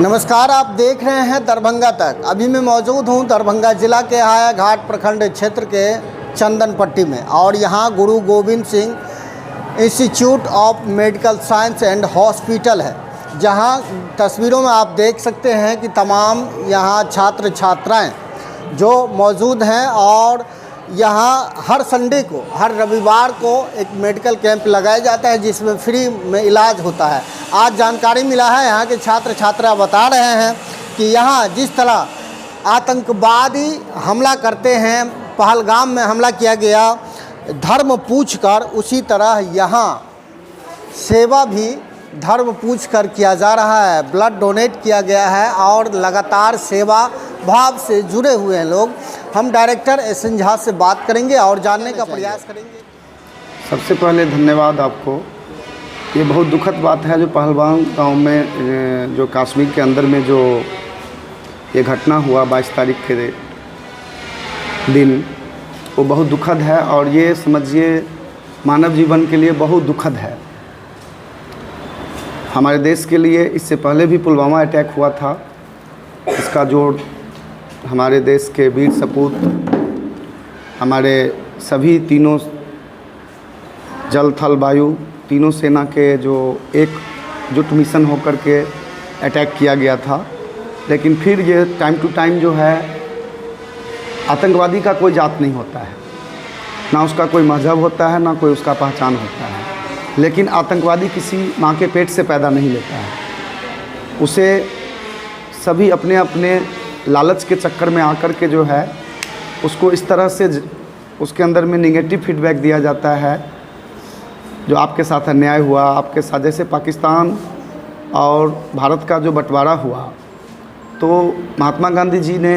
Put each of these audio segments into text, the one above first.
नमस्कार, आप देख रहे हैं दरभंगा तक। अभी मैं मौजूद हूं दरभंगा जिला के हाया घाट प्रखंड क्षेत्र के चंदन पट्टी में और यहां गुरु Govind Singh institute of medical science and hospital है, जहां तस्वीरों में आप देख सकते हैं कि तमाम यहां छात्र छात्राएं जो मौजूद हैं और यहाँ हर संडे को, हर रविवार को एक मेडिकल कैंप लगाया जाता है जिसमें फ्री में इलाज होता है। आज जानकारी मिला है, यहाँ के छात्र छात्रा बता रहे हैं कि यहाँ जिस तरह आतंकवादी हमला करते हैं, पहलगाम में हमला किया गया धर्म पूछकर, उसी तरह यहाँ सेवा भी धर्म पूछकर किया जा रहा है। ब्लड डोनेट किया गया है और लगातार सेवा भाव से जुड़े हुए हैं लोग। हम डायरेक्टर एसएन झा से बात करेंगे और जानने का प्रयास करेंगे। सबसे पहले धन्यवाद आपको। ये बहुत दुखद बात है जो पहलगाम गांव में, जो कश्मीर के अंदर में जो ये घटना हुआ 22 तारीख के दिन, वो बहुत दुखद है और ये समझिए मानव जीवन के लिए बहुत दुखद है। हमारे देश के लिए इससे पहले भी पुलवामा अटैक हुआ था। इसका जो हमारे देश के वीर सपूत, हमारे सभी तीनों जल थल वायु तीनों सेना के जो एकजुट मिशन होकर के अटैक किया गया था। लेकिन फिर ये टाइम टू टाइम जो है, आतंकवादी का कोई जात नहीं होता है, ना उसका कोई मज़हब होता है, ना कोई उसका पहचान होता है। लेकिन आतंकवादी किसी माँ के पेट से पैदा नहीं लेता है। उसे सभी अपने अपने लालच के चक्कर में आकर के जो है, उसको इस तरह से उसके अंदर में निगेटिव फीडबैक दिया जाता है। जो आपके साथ अन्याय हुआ, आपके साथ, जैसे पाकिस्तान और भारत का जो बंटवारा हुआ, तो महात्मा गांधी जी ने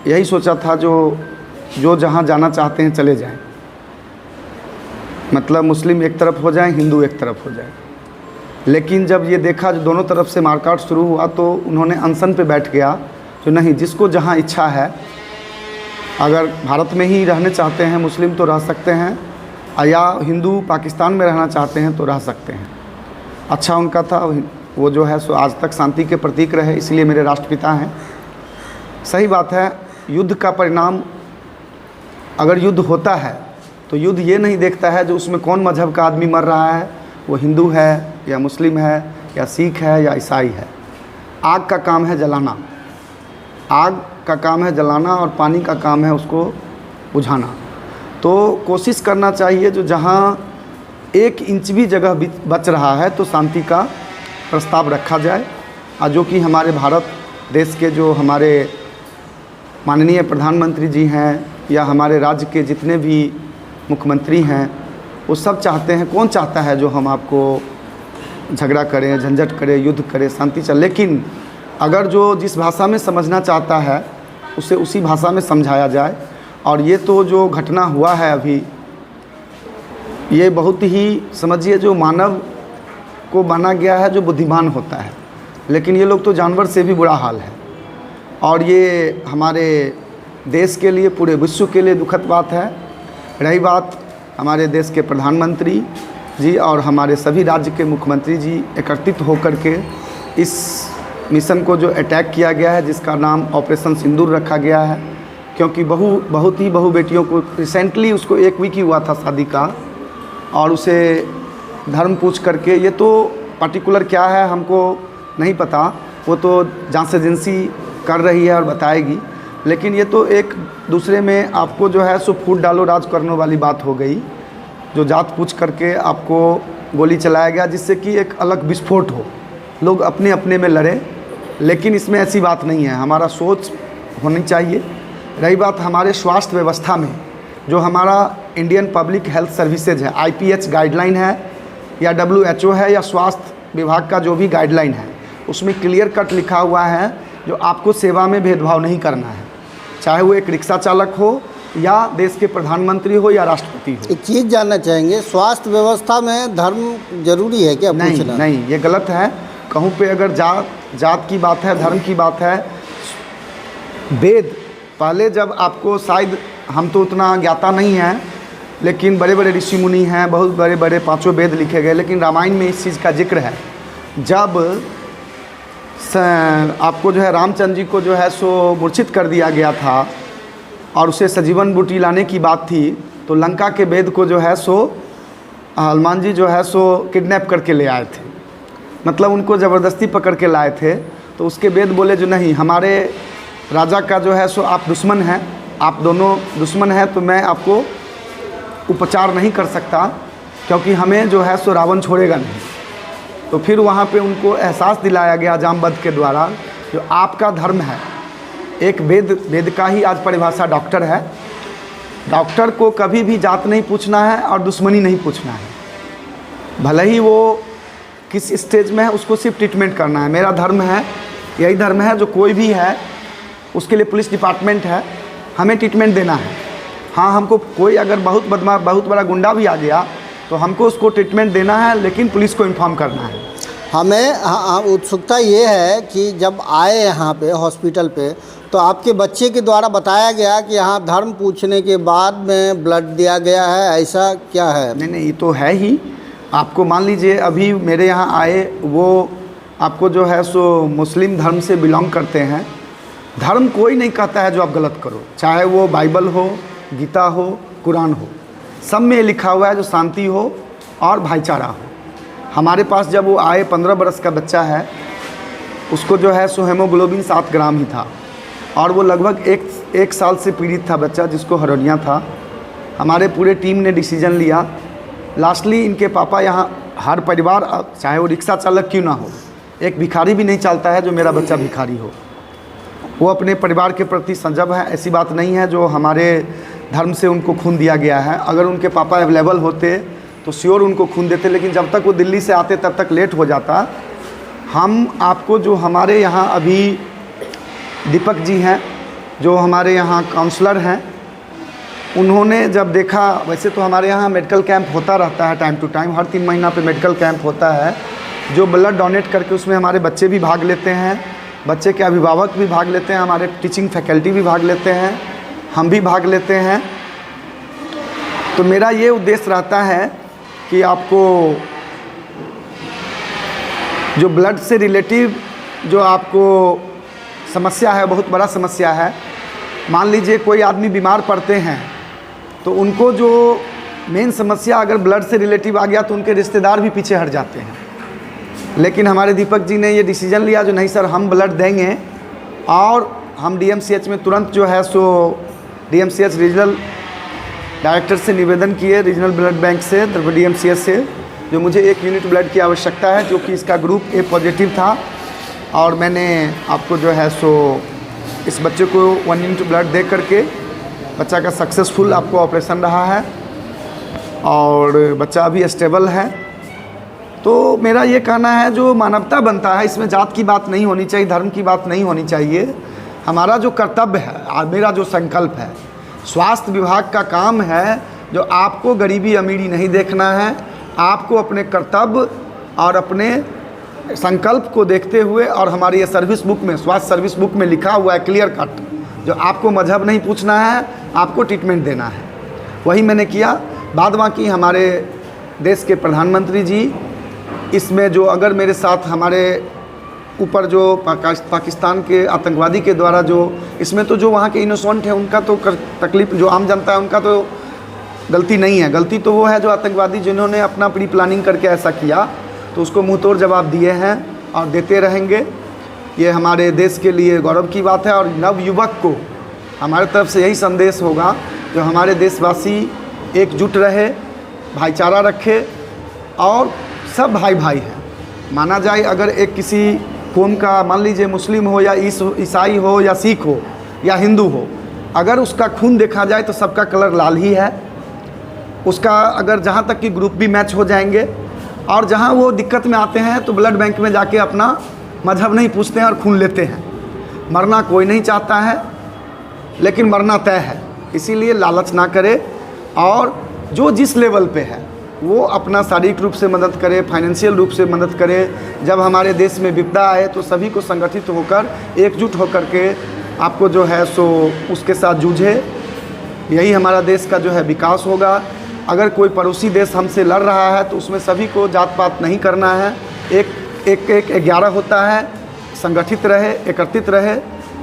यही सोचा था जो जहाँ जाना चाहते हैं चले जाएं, मतलब मुस्लिम एक तरफ हो जाएं, हिंदू एक तरफ हो जाएं। लेकिन जब ये देखा जो दोनों तरफ से मारकाट शुरू हुआ, तो उन्होंने अनशन पे बैठ गया, तो नहीं, जिसको जहाँ इच्छा है, अगर भारत में ही रहने चाहते हैं मुस्लिम तो रह सकते हैं, या हिंदू पाकिस्तान में रहना चाहते हैं तो रह सकते हैं। अच्छा उनका था, वो जो है सो आज तक शांति के प्रतीक रहे, इसलिए मेरे राष्ट्रपिता हैं। सही बात है, युद्ध का परिणाम, अगर युद्ध होता है तो युद्ध ये नहीं देखता है जो उसमें कौन मज़हब का आदमी मर रहा है, वो हिंदू है या मुस्लिम है या सिख है या ईसाई है। आग का काम है जलाना, आग का काम है जलाना और पानी का काम है उसको बुझाना। तो कोशिश करना चाहिए जो जहाँ 1 इंच भी जगह बच रहा है तो शांति का प्रस्ताव रखा जाए। और जो कि हमारे भारत देश के जो हमारे माननीय प्रधानमंत्री जी हैं या हमारे राज्य के जितने भी मुख्यमंत्री हैं, वो सब चाहते हैं। कौन चाहता है जो हम आपको झगड़ा करें, झंझट करें, युद्ध करें, शांति चले। लेकिन अगर जो जिस भाषा में समझना चाहता है उसे उसी भाषा में समझाया जाए। और ये तो जो घटना हुआ है अभी, ये बहुत ही समझिए जो मानव को माना गया है जो बुद्धिमान होता है, लेकिन ये लोग तो जानवर से भी बुरा हाल है। और ये हमारे देश के लिए, पूरे विश्व के लिए दुखद बात है। रही बात हमारे देश के प्रधानमंत्री जी और हमारे सभी राज्य के मुख्यमंत्री जी एकत्रित होकर के इस मिशन को जो अटैक किया गया है, जिसका नाम ऑपरेशन सिंदूर रखा गया है, क्योंकि बहुत ही बहू बेटियों को रिसेंटली उसको 1 वीक ही हुआ था शादी का, और उसे धर्म पूछ करके, ये तो पर्टिकुलर क्या है हमको नहीं पता, वो तो जांच एजेंसी कर रही है और बताएगी। लेकिन ये तो एक दूसरे में आपको जो है सो फूट डालो राज करने वाली बात हो गई, जो जात पूछ करके आपको गोली चलाया गया, जिससे कि एक अलग विस्फोट हो, लोग अपने अपने में लड़े। लेकिन इसमें ऐसी बात नहीं है, हमारा सोच होनी चाहिए। रही बात हमारे स्वास्थ्य व्यवस्था में, जो हमारा इंडियन पब्लिक हेल्थ सर्विसेज है, IPH गाइडलाइन है या WHO है या स्वास्थ्य विभाग का जो भी गाइडलाइन है, उसमें क्लियर कट लिखा हुआ है जो आपको सेवा में भेदभाव नहीं करना है, चाहे वो एक रिक्शा चालक हो या देश के प्रधानमंत्री हो या राष्ट्रपति हो। एक चीज़ जानना चाहेंगे, स्वास्थ्य व्यवस्था में धर्म जरूरी है क्या? नहीं, ये गलत है। कहूँ पे अगर जात की बात है, धर्म की बात है, वेद पहले जब आपको, शायद हम तो उतना ज्ञाता नहीं है, लेकिन बड़े बड़े ऋषि मुनि हैं, बहुत बड़े बड़े 5 वेद लिखे गए, लेकिन रामायण में इस चीज़ का जिक्र है। जब आपको जो है रामचंद्र जी को जो है सो मूर्छित कर दिया गया था और उसे सजीवन बूटी लाने की बात थी, तो लंका के वेद को जो है सो हनुमान जी जो है सो किडनैप करके ले आए थे, मतलब उनको ज़बरदस्ती पकड़ के लाए थे। तो उसके वेद बोले जो नहीं, हमारे राजा का जो है सो आप दुश्मन हैं, आप दोनों दुश्मन हैं, तो मैं आपको उपचार नहीं कर सकता क्योंकि हमें जो है सो रावण छोड़ेगा नहीं। तो फिर वहाँ पे उनको एहसास दिलाया गया जामवंत के द्वारा जो आपका धर्म है। एक वेद का ही आज परिभाषा डॉक्टर है, डॉक्टर को कभी भी जात नहीं पूछना है और दुश्मनी नहीं पूछना है, भले ही वो किस स्टेज में है, उसको सिर्फ ट्रीटमेंट करना है। मेरा धर्म है, यही धर्म है, जो कोई भी है उसके लिए पुलिस डिपार्टमेंट है, हमें ट्रीटमेंट देना है। हाँ, हमको कोई अगर बहुत बड़ा गुंडा भी आ गया तो हमको उसको ट्रीटमेंट देना है, लेकिन पुलिस को इन्फॉर्म करना है। हमें उत्सुकता ये है कि जब आए यहाँ पे हॉस्पिटल पे तो आपके बच्चे के द्वारा बताया गया कि यहाँ धर्म पूछने के बाद में ब्लड दिया गया है, ऐसा क्या है? नहीं, ये तो है ही। आपको मान लीजिए अभी मेरे यहाँ आए वो आपको जो है सो मुस्लिम धर्म से बिलोंग करते हैं। धर्म कोई नहीं कहता है जो आप गलत करो, चाहे वो बाइबल हो, गीता हो, कुरान हो, सब में लिखा हुआ है जो शांति हो और भाईचारा हो। हमारे पास जब वो आए 15 बरस का बच्चा है, उसको जो है सो हेमोग्लोबिन 7 ग्राम ही था और वो लगभग एक साल से पीड़ित था बच्चा, जिसको हेरोनिया था। हमारे पूरे टीम ने डिसीजन लिया, लास्टली इनके पापा यहाँ, हर परिवार चाहे वो रिक्शा चालक क्यों ना हो, एक भिखारी भी नहीं चलता है जो मेरा बच्चा भिखारी हो। वो अपने परिवार के प्रति संजब है, ऐसी बात नहीं है जो हमारे धर्म से उनको खून दिया गया है। अगर उनके पापा अवेलेबल होते तो श्योर उनको खून देते, लेकिन जब तक वो दिल्ली से आते तब तक लेट हो जाता। हम आपको जो हमारे यहाँ अभी दीपक जी हैं, जो हमारे यहाँ काउंसलर हैं, उन्होंने जब देखा, वैसे तो हमारे यहाँ मेडिकल कैंप होता रहता है टाइम टू टाइम, हर 3 महीना पे मेडिकल कैंप होता है, जो ब्लड डोनेट करके उसमें हमारे बच्चे भी भाग लेते हैं, बच्चे के अभिभावक भी भाग लेते हैं, हमारे टीचिंग फैकल्टी भी भाग लेते हैं, हम भी भाग लेते हैं। तो मेरा ये उद्देश्य रहता है कि आपको जो ब्लड से रिलेटिव जो आपको समस्या है, बहुत बड़ा समस्या है। मान लीजिए कोई आदमी बीमार पड़ते हैं तो उनको जो मेन समस्या अगर ब्लड से रिलेटिव आ गया तो उनके रिश्तेदार भी पीछे हट जाते हैं। लेकिन हमारे दीपक जी ने ये डिसीजन लिया जो नहीं सर, हम ब्लड देंगे, और हम डीएमसीएच में तुरंत जो है सो डीएमसीएच रीजनल डायरेक्टर से निवेदन किए, रीजनल ब्लड बैंक से, डीएमसीएच से, जो मुझे 1 यूनिट ब्लड की आवश्यकता है, जो कि इसका ग्रुप ए पॉजिटिव था। और मैंने आपको जो है सो इस बच्चे को 1 यूनिट ब्लड दे करके बच्चा का सक्सेसफुल आपको ऑपरेशन रहा है और बच्चा अभी स्टेबल है। तो मेरा ये कहना है जो मानवता बनता है, इसमें जात की बात नहीं होनी चाहिए, धर्म की बात नहीं होनी चाहिए। हमारा जो कर्तव्य है और मेरा जो संकल्प है, स्वास्थ्य विभाग का काम है जो आपको गरीबी अमीरी नहीं देखना है, आपको अपने कर्तव्य और अपने संकल्प को देखते हुए, और हमारी ये सर्विस बुक में, स्वास्थ्य सर्विस बुक में लिखा हुआ है क्लियर कट, जो आपको मजहब नहीं पूछना है, आपको ट्रीटमेंट देना है, वही मैंने किया। बाद बाकी हमारे देश के प्रधानमंत्री जी इसमें जो अगर मेरे साथ हमारे ऊपर जो पाकिस्तान के आतंकवादी के द्वारा जो इसमें तो जो वहाँ के इनोसेंट है उनका तो तकलीफ, जो आम जनता है उनका तो गलती नहीं है, गलती तो वो है जो आतंकवादी जिन्होंने अपना प्री प्लानिंग करके ऐसा किया, तो उसको मुँह तोड़ जवाब दिए हैं और देते रहेंगे। ये हमारे देश के लिए गौरव की बात है। और नव युवक को हमारे तरफ से यही संदेश होगा जो हमारे देशवासी एकजुट रहे, भाईचारा रखे, और सब भाई भाई हैं। माना जाए अगर एक किसी कौम का, मान लीजिए मुस्लिम हो या ईसाई हो या सिख हो या हिंदू हो, अगर उसका खून देखा जाए तो सबका कलर लाल ही है। उसका अगर जहाँ तक कि ग्रुप भी मैच हो जाएंगे, और जहाँ वो दिक्कत में आते हैं तो ब्लड बैंक में जाके अपना मजहब नहीं पूछते हैं और खून लेते हैं। मरना कोई नहीं चाहता है, लेकिन मरना तय है। इसीलिए लालच ना करे, और जो जिस लेवल पे है वो अपना शारीरिक रूप से मदद करे, फाइनेंशियल रूप से मदद करे। जब हमारे देश में विपदा आए तो सभी को संगठित होकर, एकजुट होकर के आपको जो है सो उसके साथ जूझे, यही हमारा देश का जो है विकास होगा। अगर कोई पड़ोसी देश हमसे लड़ रहा है तो उसमें सभी को जात पात नहीं करना है। एक 11 होता है, संगठित रहे, एकत्रित रहे,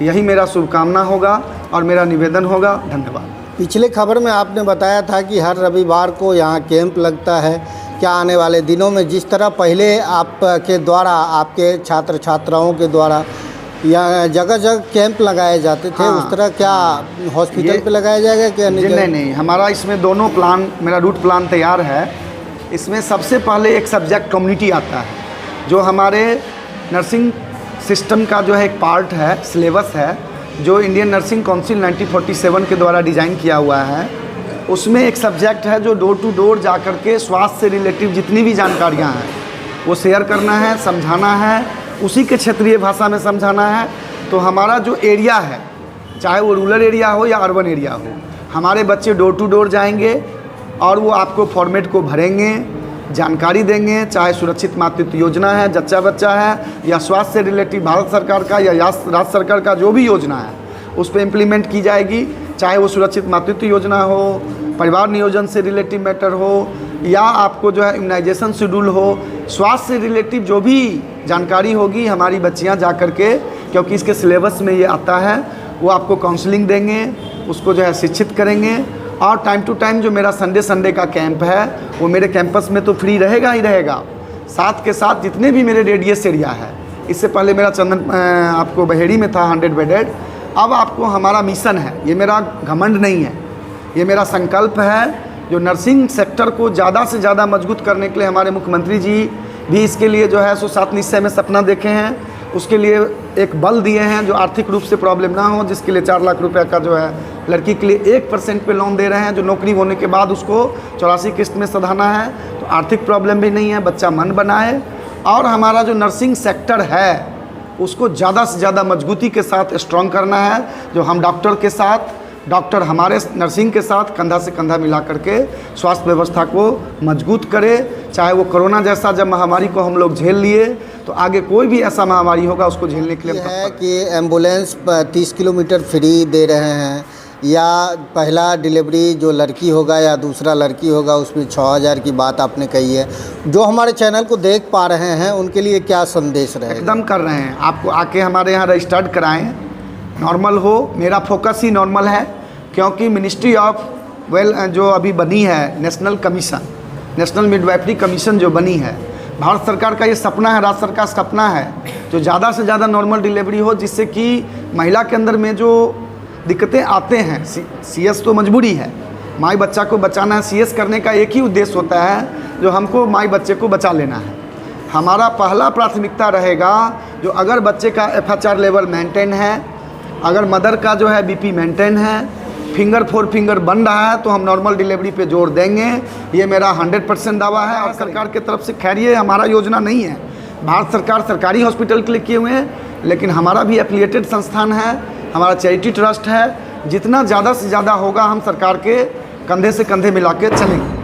यही मेरा शुभकामना होगा और मेरा निवेदन होगा। धन्यवाद। पिछले खबर में आपने बताया था कि हर रविवार को यहाँ कैंप लगता है। क्या आने वाले दिनों में जिस तरह पहले आपके द्वारा, आपके छात्र छात्राओं के द्वारा या जगह जगह कैंप लगाए जाते थे, हाँ, उस तरह क्या हॉस्पिटल पे लगाया जाएगा क्या? नहीं, हमारा इसमें दोनों प्लान, मेरा रूट प्लान तैयार है। इसमें सबसे पहले एक सब्जेक्ट कम्युनिटी आता है, जो हमारे नर्सिंग सिस्टम का जो है एक पार्ट है, सिलेबस है, जो इंडियन नर्सिंग काउंसिल 1947 के द्वारा डिज़ाइन किया हुआ है। उसमें एक सब्जेक्ट है जो डोर टू डोर जा कर के स्वास्थ्य से रिलेटिव जितनी भी जानकारियाँ हैं वो शेयर करना है, समझाना है, उसी के क्षेत्रीय भाषा में समझाना है। तो हमारा जो एरिया है, चाहे वो रूरल एरिया हो या अर्बन एरिया हो, हमारे बच्चे डोर टू डोर जाएंगे और वो आपको फॉर्मेट को भरेंगे, जानकारी देंगे, चाहे सुरक्षित मातृत्व योजना है, जच्चा बच्चा है, या स्वास्थ्य से रिलेटिव भारत सरकार का या राज्य सरकार का जो भी योजना है उस पर इम्प्लीमेंट की जाएगी। चाहे वो सुरक्षित मातृत्व योजना हो, परिवार नियोजन से रिलेटिव मैटर हो, या आपको जो है इम्यूनाइजेशन शेड्यूल हो, स्वास्थ्य से रिलेटिव जो भी जानकारी होगी, हमारी बच्चियां जा कर के, क्योंकि इसके सिलेबस में ये आता है, वो आपको काउंसलिंग देंगे, उसको जो है शिक्षित करेंगे। और टाइम टू टाइम जो मेरा संडे का कैंप है वो मेरे कैंपस में तो फ्री रहेगा ही रहेगा, साथ के साथ जितने भी मेरे रेडियस एरिया है, इससे पहले मेरा आपको बहेड़ी में था 100 बेडेड, अब आपको हमारा मिशन है, ये मेरा घमंड नहीं है, ये मेरा संकल्प है, जो नर्सिंग सेक्टर को ज़्यादा से ज़्यादा मजबूत करने के लिए हमारे मुख्यमंत्री जी भी इसके लिए जो है सो 7 निश्चय में सपना देखे हैं, उसके लिए एक बल दिए हैं, जो आर्थिक रूप से प्रॉब्लम ना हो, जिसके लिए 4 लाख रुपए का जो है लड़की के लिए 1% पे लोन दे रहे हैं, जो नौकरी होने के बाद उसको 84 किस्त में सधाना है, तो आर्थिक प्रॉब्लम भी नहीं है, बच्चा मन बनाए। और हमारा जो नर्सिंग सेक्टर है उसको ज़्यादा से ज़्यादा मजबूती के साथ स्ट्रॉन्ग करना है, जो हम डॉक्टर के साथ, डॉक्टर हमारे नर्सिंग के साथ कंधा से कंधा मिला करके स्वास्थ्य व्यवस्था को मजबूत करे। चाहे वो कोरोना जैसा जब महामारी को हम लोग झेल लिए, तो आगे कोई भी ऐसा महामारी होगा उसको झेलने के लिए है कि एम्बुलेंस 30 किलोमीटर फ्री दे रहे हैं, या पहला डिलीवरी जो लड़की होगा या दूसरा लड़की होगा उसमें 6000 की बात आपने कही है। जो हमारे चैनल को देख पा रहे हैं उनके लिए क्या संदेश रहेगा? एकदम कर रहे हैं, आपको आके हमारे यहाँ रजिस्टर्ड कराएं, नॉर्मल हो। मेरा फोकस ही नॉर्मल है, क्योंकि मिनिस्ट्री ऑफ जो अभी बनी है, national commission, national midwifery commission जो बनी है, भारत सरकार का ये सपना है, राज्य सरकार का सपना है, जो ज़्यादा से ज़्यादा नॉर्मल डिलीवरी हो, जिससे कि महिला के अंदर में जो दिक्कतें आते हैं, CS तो मजबूरी है, माई बच्चा को बचाना है। CS करने का एक ही उद्देश्य होता है, जो हमको माई बच्चे को बचा लेना है। हमारा पहला प्राथमिकता रहेगा, जो अगर बच्चे का FHR लेवल मेंटेन है, अगर मदर का जो है BP मेंटेन है, फिंगर 4 फिंगर बन रहा है, तो हम नॉर्मल डिलीवरी पे जोर देंगे। ये मेरा 100% दावा है। और सरकार की तरफ से, खैर ये हमारा योजना नहीं है, भारत सरकार सरकारी हॉस्पिटल के लिए किए हुए हैं, लेकिन हमारा भी एफिलिएटेड संस्थान है, हमारा चैरिटी ट्रस्ट है। जितना ज़्यादा से ज़्यादा होगा हम सरकार के कंधे से कंधे मिला के चलेंगे।